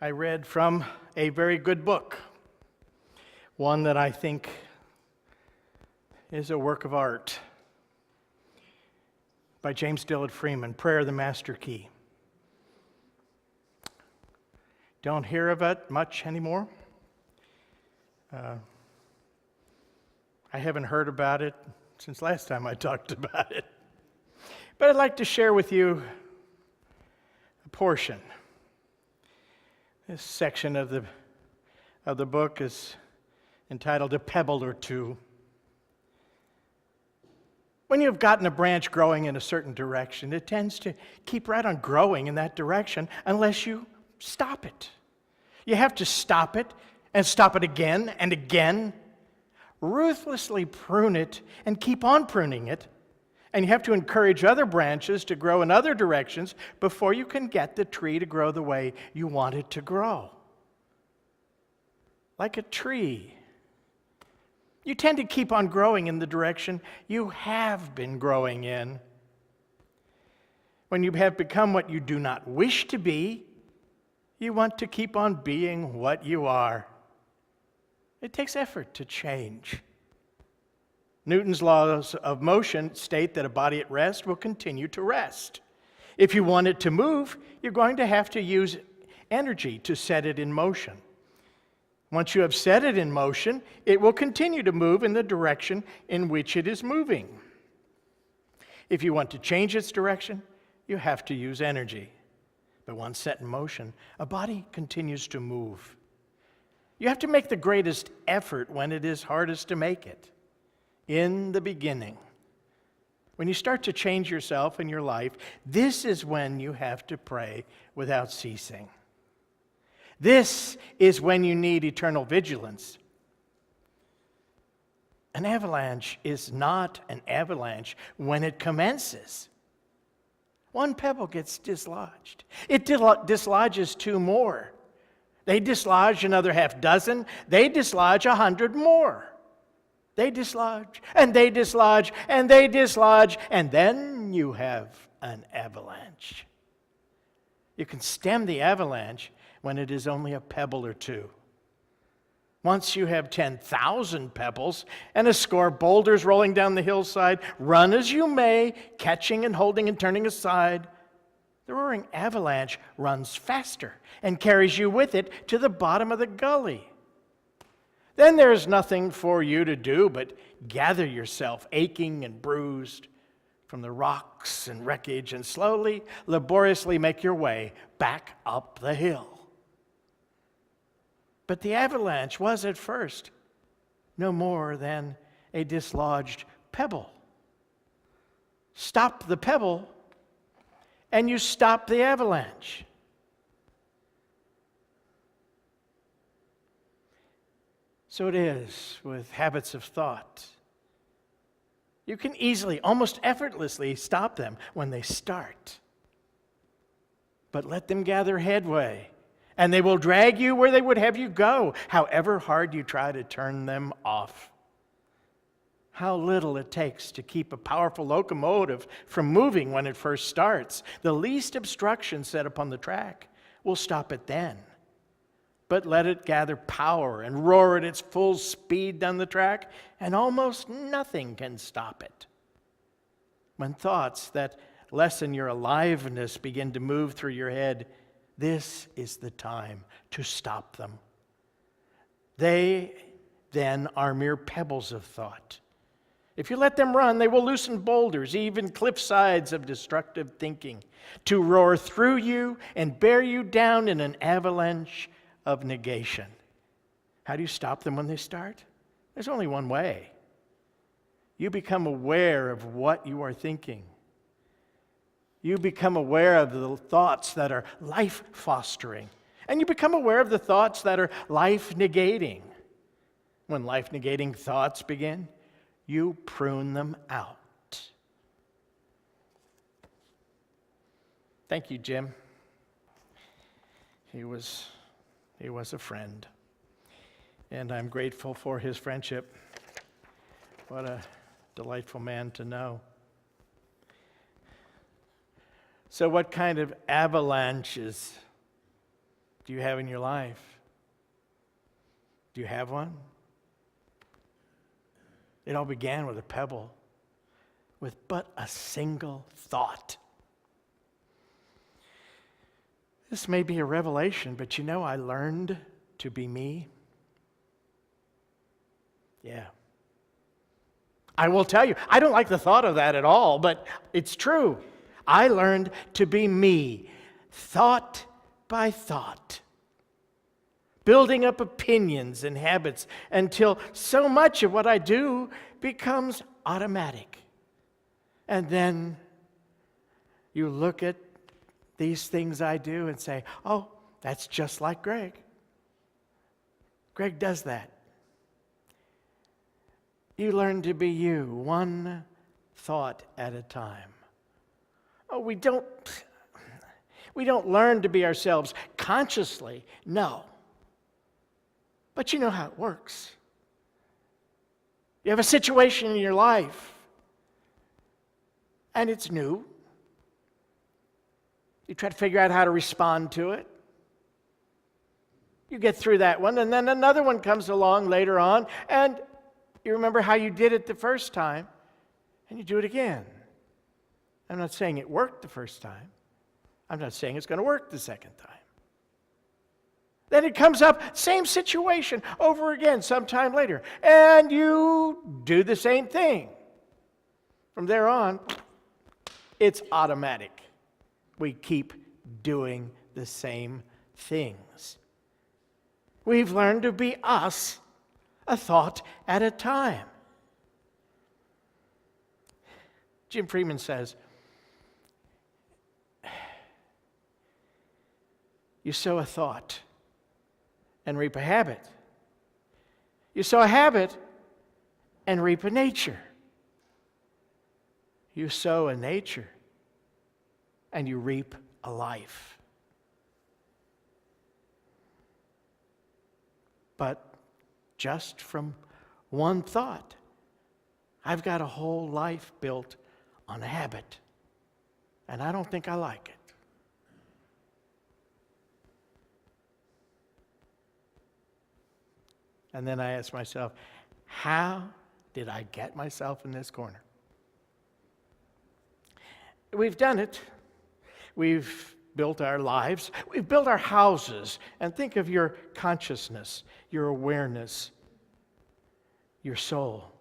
I read from a very good book, one that I think is a work of art, by James Dillard Freeman, Prayer, the Master Key. Don't hear of it much anymore. I haven't heard about it since last time I talked about it. But I'd like to share with you a portion. This section of the book is entitled A Pebble or Two. When you've gotten a branch growing in a certain direction, it tends to keep right on growing in that direction unless you stop it. You have to stop it and stop it again and again. Ruthlessly prune it and keep on pruning it. And you have to encourage other branches to grow in other directions before you can get the tree to grow the way you want it to grow. Like a tree, you tend to keep on growing in the direction you have been growing in. When you have become what you do not wish to be, you want to keep on being what you are. It takes effort to change. Newton's laws of motion state that a body at rest will continue to rest. If you want it to move, you're going to have to use energy to set it in motion. Once you have set it in motion, it will continue to move in the direction in which it is moving. If you want to change its direction, you have to use energy. But once set in motion, a body continues to move. You have to make the greatest effort when it is hardest to make it. In the beginning, when you start to change yourself and your life, this is when you have to pray without ceasing. This is when you need eternal vigilance. An avalanche is not an avalanche when it commences. One pebble gets dislodged. It dislodges two more. They dislodge another half dozen. They dislodge 100 more. They dislodge, and they dislodge, and they dislodge, and then you have an avalanche. You can stem the avalanche when it is only a pebble or two. Once you have 10,000 pebbles and a score of boulders rolling down the hillside, run as you may, catching and holding and turning aside, the roaring avalanche runs faster and carries you with it to the bottom of the gully. Then there's nothing for you to do but gather yourself, aching and bruised, from the rocks and wreckage, and slowly, laboriously make your way back up the hill. But the avalanche was at first no more than a dislodged pebble. Stop the pebble, and you stop the avalanche. So it is with habits of thought. You can easily, almost effortlessly, stop them when they start. But let them gather headway, and they will drag you where they would have you go, however hard you try to turn them off. How little it takes to keep a powerful locomotive from moving when it first starts. The least obstruction set upon the track will stop it then. But let it gather power and roar at its full speed down the track, and almost nothing can stop it. When thoughts that lessen your aliveness begin to move through your head, this is the time to stop them. They then are mere pebbles of thought. If you let them run, they will loosen boulders, even cliff sides of destructive thinking, to roar through you and bear you down in an avalanche of negation. How do you stop them when they start? There's only one way. You become aware of what you are thinking. You become aware of the thoughts that are life-fostering. And you become aware of the thoughts that are life-negating. When life-negating thoughts begin, you prune them out. Thank you, Jim. He was a friend, and I'm grateful for his friendship. What a delightful man to know. So what kind of avalanches do you have in your life? Do you have one? It all began with a pebble, with but a single thought. This may be a revelation, but you know, I learned to be me. Yeah. I will tell you, I don't like the thought of that at all, but it's true. I learned to be me, thought by thought, building up opinions and habits until so much of what I do becomes automatic. And then you look at these things I do and say, oh, that's just like Greg. Greg does that. You learn to be you, one thought at a time. Oh, we don't learn to be ourselves consciously, no. But you know how it works. You have a situation in your life, and it's new. You try to figure out how to respond to it. You get through that one, and then another one comes along later on, and you remember how you did it the first time, and you do it again. I'm not saying it worked the first time. I'm not saying it's going to work the second time. Then it comes up, same situation over again sometime later, and you do the same thing. From there on, it's automatic. We keep doing the same things. We've learned to be us, a thought at a time. Jim Freeman says, you sow a thought and reap a habit. You sow a habit and reap a nature. You sow a nature and you reap a life. But just from one thought, I've got a whole life built on a habit, and I don't think I like it. And then I ask myself, how did I get myself in this corner? We've done it. We've built our lives. We've built our houses. And think of your consciousness, your awareness, your soul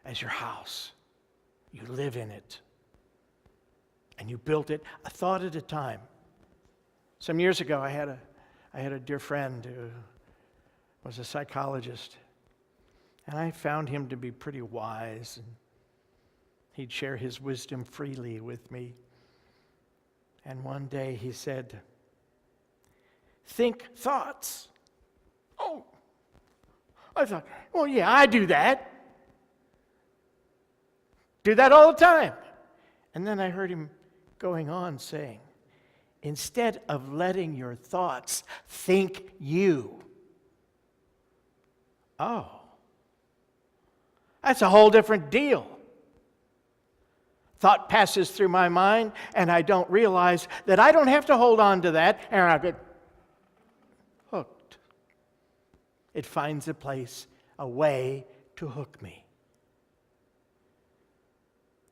as your house. You live in it. And you built it a thought at a time. Some years ago, I had a dear friend who was a psychologist. And I found him to be pretty wise. And he'd share his wisdom freely with me. And one day he said, think thoughts. Oh, I thought, well, yeah, I do that. Do that all the time. And then I heard him going on saying, instead of letting your thoughts think you. Oh, that's a whole different deal. Thought passes through my mind, and I don't realize that I don't have to hold on to that, and I get hooked. It finds a place, a way to hook me.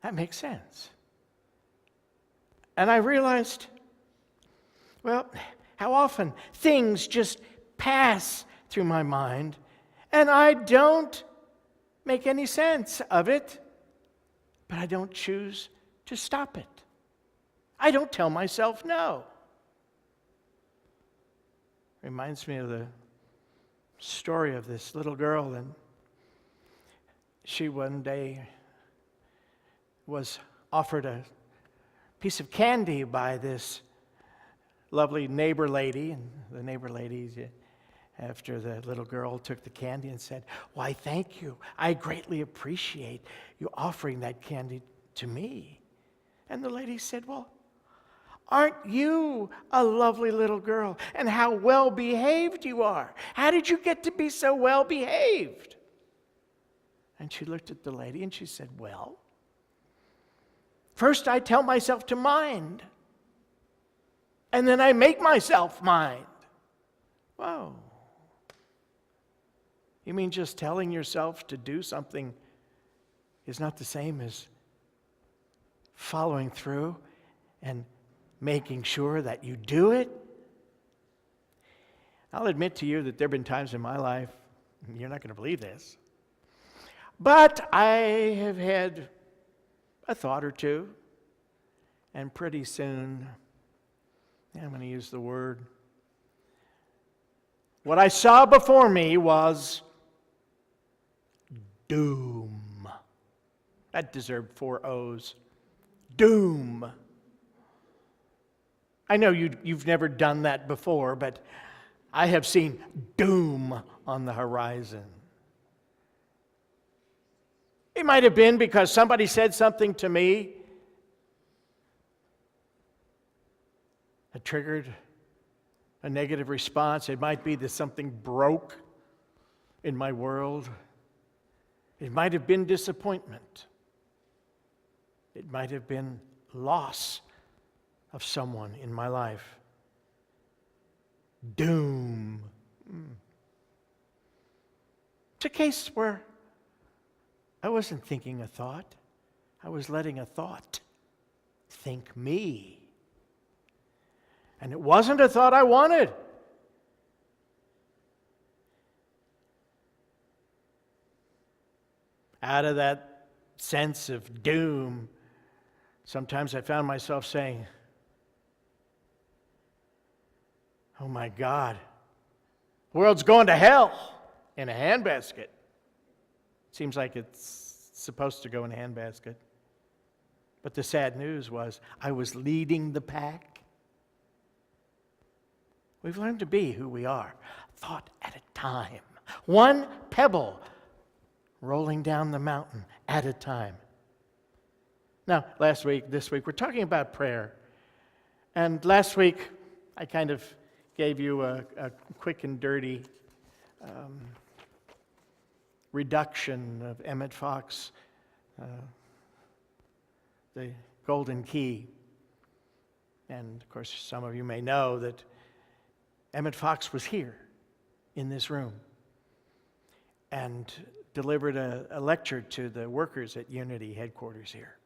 That makes sense. And I realized, well, how often things just pass through my mind, and I don't make any sense of it. But I don't choose to stop it. I don't tell myself no. Reminds me of the story of this little girl, and she one day was offered a piece of candy by this lovely neighbor lady, and the neighbor lady, after the little girl took the candy and said, why, thank you. I greatly appreciate you offering that candy to me. And the lady said, well, aren't you a lovely little girl? And how well behaved you are. How did you get to be so well behaved? And she looked at the lady and she said, well, first I tell myself to mind. And then I make myself mind. Whoa. You mean just telling yourself to do something is not the same as following through and making sure that you do it? I'll admit to you that there have been times in my life, you're not going to believe this, but I have had a thought or two, and pretty soon, I'm going to use the word, what I saw before me was doom. That deserved 4 O's. Doom. I know you've never done that before, but I have seen doom on the horizon. It might have been because somebody said something to me that triggered a negative response. It might be that something broke in my world. It might have been disappointment. It might have been loss of someone in my life. Doom. It's a case where I wasn't thinking a thought. I was letting a thought think me. And it wasn't a thought I wanted. Out of that sense of doom, sometimes I found myself saying, oh my God, the world's going to hell in a handbasket. Seems like it's supposed to go in a handbasket. But the sad news was I was leading the pack. We've learned to be who we are, thought at a time. One pebble rolling down the mountain at a time. Now, this week, we're talking about prayer. And last week, I kind of gave you a quick and dirty reduction of Emmett Fox, the golden key. And of course, some of you may know that Emmett Fox was here in this room and delivered a lecture to the workers at Unity headquarters here.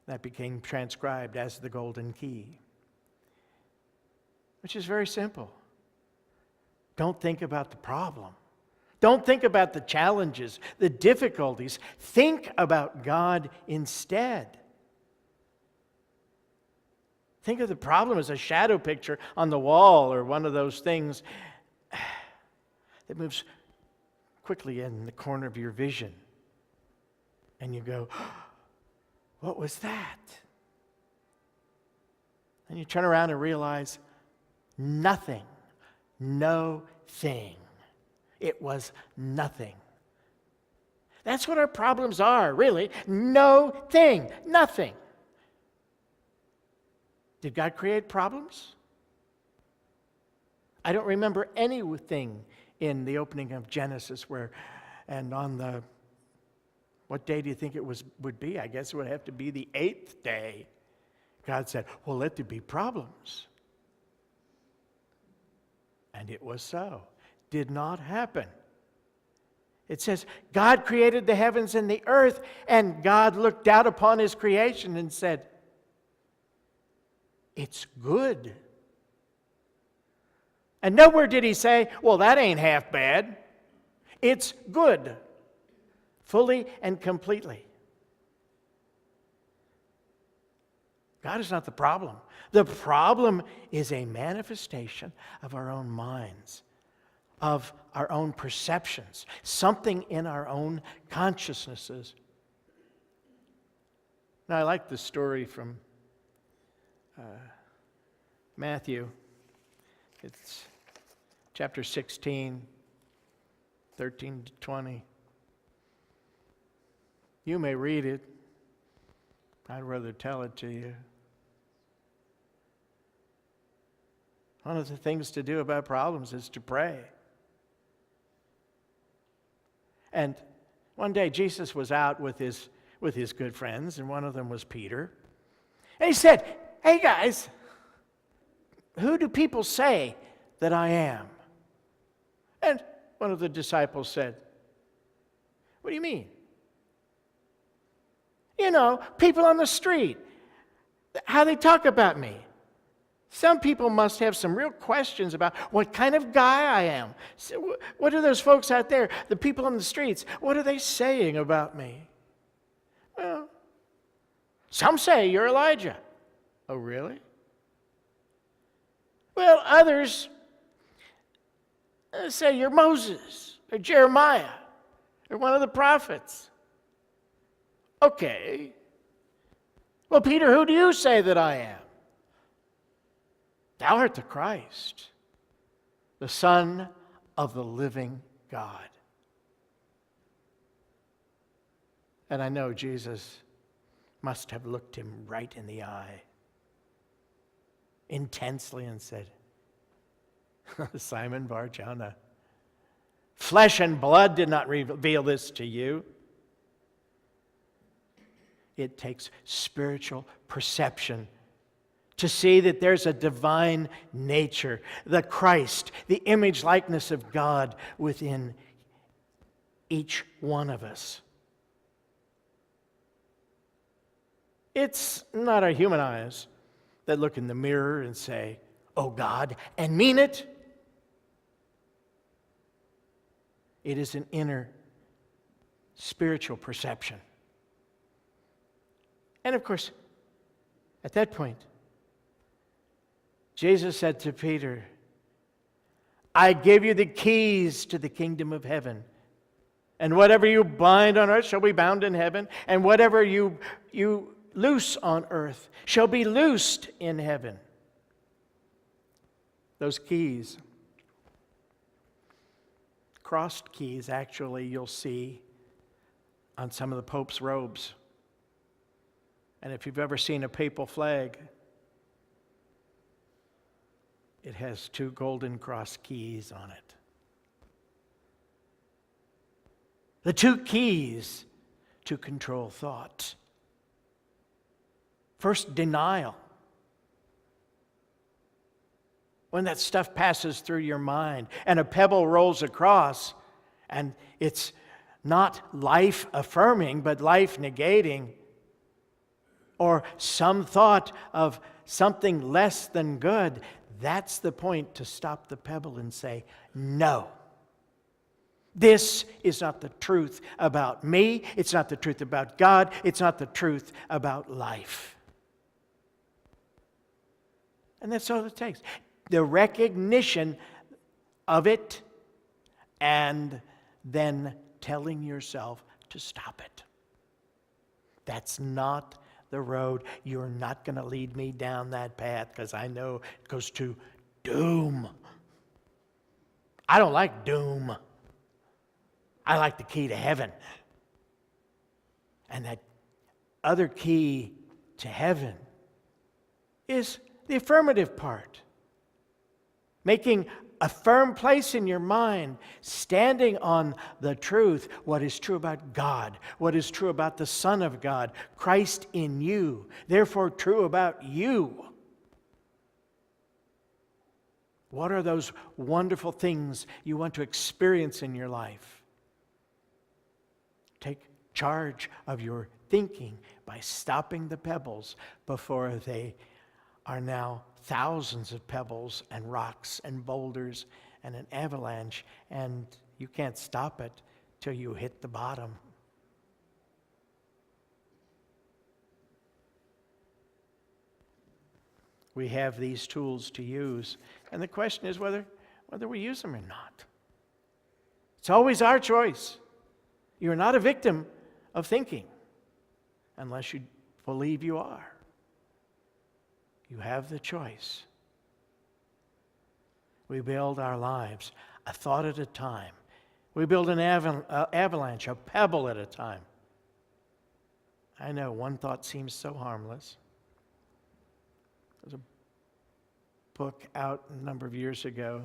That became transcribed as the golden key, which is very simple. Don't think about the problem. Don't think about the challenges, the difficulties. Think about God instead. Think of the problem as a shadow picture on the wall or one of those things that moves quickly in the corner of your vision. And you go, what was that? And you turn around and realize nothing, no thing. It was nothing. That's what our problems are, really. No thing, nothing. Did God create problems? I don't remember anything in the opening of Genesis where, and on the, what day do you think it would be? I guess it would have to be the 8th day. God said, well, let there be problems. And it was so. Did not happen. It says, God created the heavens and the earth, and God looked out upon his creation and said, it's good. And nowhere did he say, well, that ain't half bad. It's good. Fully and completely. God is not the problem. The problem is a manifestation of our own minds, of our own perceptions, something in our own consciousnesses. Now, I like the story from Matthew. It's chapter 16, 13 to 20. You may read it. I'd rather tell it to you. One of the things to do about problems is to pray. And one day Jesus was out with his good friends, and one of them was Peter. And he said, hey guys, who do people say that I am? One of the disciples said, "What do you mean?" "You know, people on the street, how they talk about me. Some people must have some real questions about what kind of guy I am. So what are those folks out there, the people on the streets, what are they saying about me?" "Well, some say you're Elijah." "Oh, really?" "Well, others say you're Moses or Jeremiah or one of the prophets." "Okay. Well, Peter, who do you say that I am?" "Thou art the Christ, the Son of the living God." And I know Jesus must have looked him right in the eye intensely and said, "Simon Bar-Jonah, flesh and blood did not reveal this to you." It takes spiritual perception to see that there's a divine nature, the Christ, the image likeness of God within each one of us. It's not our human eyes that look in the mirror and say, "Oh God," and mean it. It is an inner spiritual perception. And of course, at that point, Jesus said to Peter, "I give you the keys to the kingdom of heaven. And whatever you bind on earth shall be bound in heaven, and whatever you loose on earth shall be loosed in heaven." Those keys, crossed keys, actually, you'll see on some of the Pope's robes. And if you've ever seen a papal flag, it has 2 golden cross keys on it. The 2 keys to control thought. First, denial. When that stuff passes through your mind and a pebble rolls across, and it's not life affirming, but life negating, or some thought of something less than good, that's the point to stop the pebble and say, "No. This is not the truth about me. It's not the truth about God. It's not the truth about life." And that's all it takes. The recognition of it and then telling yourself to stop it. That's not the road. You're not going to lead me down that path because I know it goes to doom. I don't like doom. I like the key to heaven. And that other key to heaven is the affirmative part. Making a firm place in your mind, standing on the truth, what is true about God, what is true about the Son of God, Christ in you, therefore true about you. What are those wonderful things you want to experience in your life? Take charge of your thinking by stopping the pebbles before they are now thousands of pebbles and rocks and boulders and an avalanche, and you can't stop it till you hit the bottom. We have these tools to use, and the question is whether we use them or not. It's always our choice. You're not a victim of thinking unless you believe you are. You have the choice. We build our lives a thought at a time. We build an avalanche, a pebble at a time. I know one thought seems so harmless. There's a book out a number of years ago,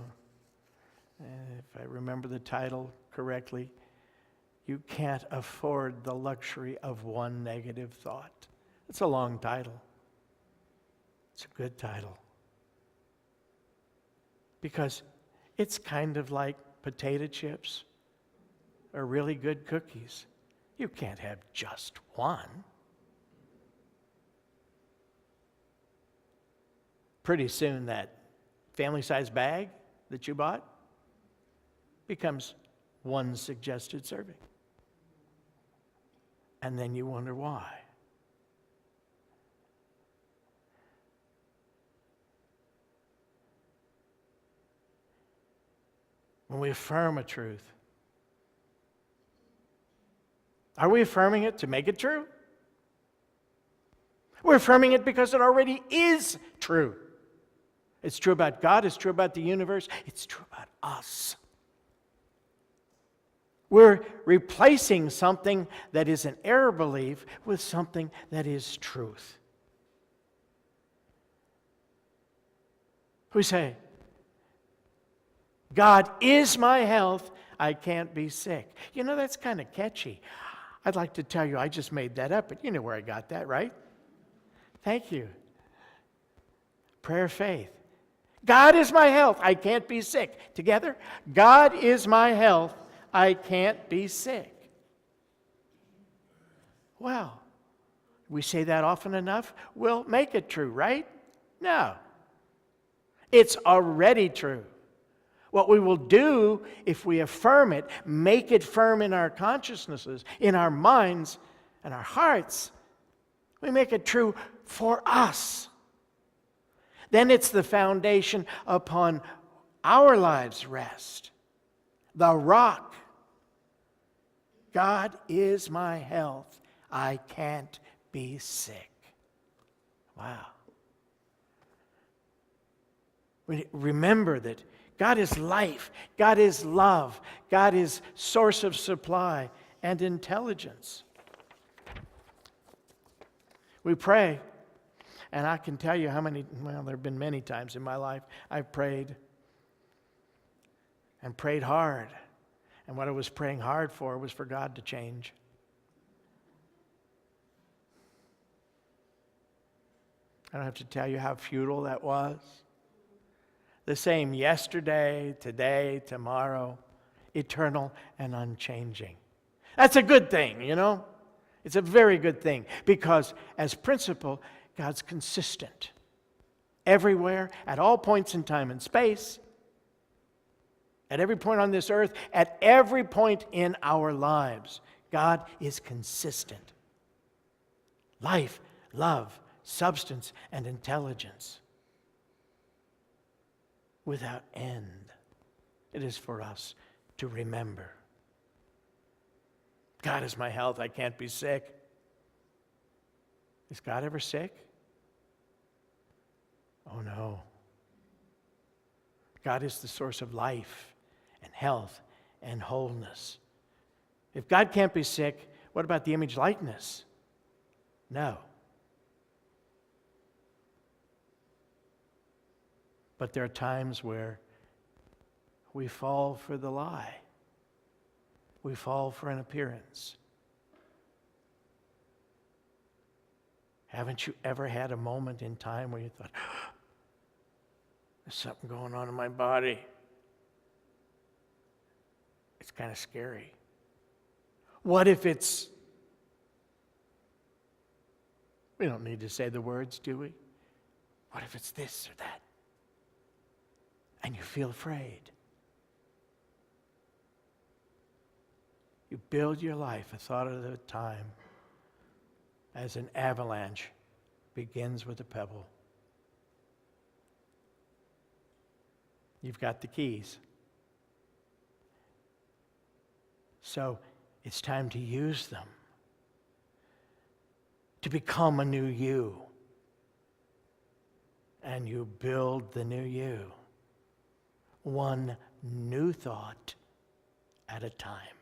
if I remember the title correctly, "You Can't Afford the Luxury of One Negative Thought." It's a long title. It's a good title. Because it's kind of like potato chips or really good cookies. You can't have just one. Pretty soon that family-sized bag that you bought becomes one suggested serving. And then you wonder why. When we affirm a truth, are we affirming it to make it true? We're affirming it because it already is true. It's true about God, it's true about the universe, it's true about us. We're replacing something that is an error belief with something that is truth. We say, God is my health, I can't be sick. You know, that's kind of catchy. I'd like to tell you I just made that up, but you know where I got that, right? Thank you. Prayer of faith. God is my health, I can't be sick. Together, God is my health, I can't be sick. Well, we say that often enough, we'll make it true, right? No. It's already true. What we will do if we affirm it, make it firm in our consciousnesses, in our minds, and our hearts, we make it true for us. Then it's the foundation upon our lives rest. The rock. God is my health. I can't be sick. Wow. Remember that God is life. God is love. God is source of supply and intelligence. We pray, and I can tell you how many, well, there have been many times in my life I've prayed and prayed hard. And what I was praying hard for was for God to change. I don't have to tell you how futile that was. The same yesterday, today, tomorrow, eternal and unchanging. That's a good thing, you know? It's a very good thing because as principle, God's consistent. Everywhere, at all points in time and space, at every point on this earth, at every point in our lives, God is consistent. Life, love, substance, and intelligence. Without end. It is for us to remember. God is my health, I can't be sick. Is God ever sick? Oh no. God is the source of life and health and wholeness. If God can't be sick, what about the image likeness? No. But there are times where we fall for the lie. We fall for an appearance. Haven't you ever had a moment in time where you thought, there's something going on in my body? It's kind of scary. What if it's, we don't need to say the words, do we? What if it's this or that? And you feel afraid. You build your life a thought at a time as an avalanche begins with a pebble. You've got the keys. So it's time to use them to become a new you. And you build the new you. One new thought at a time.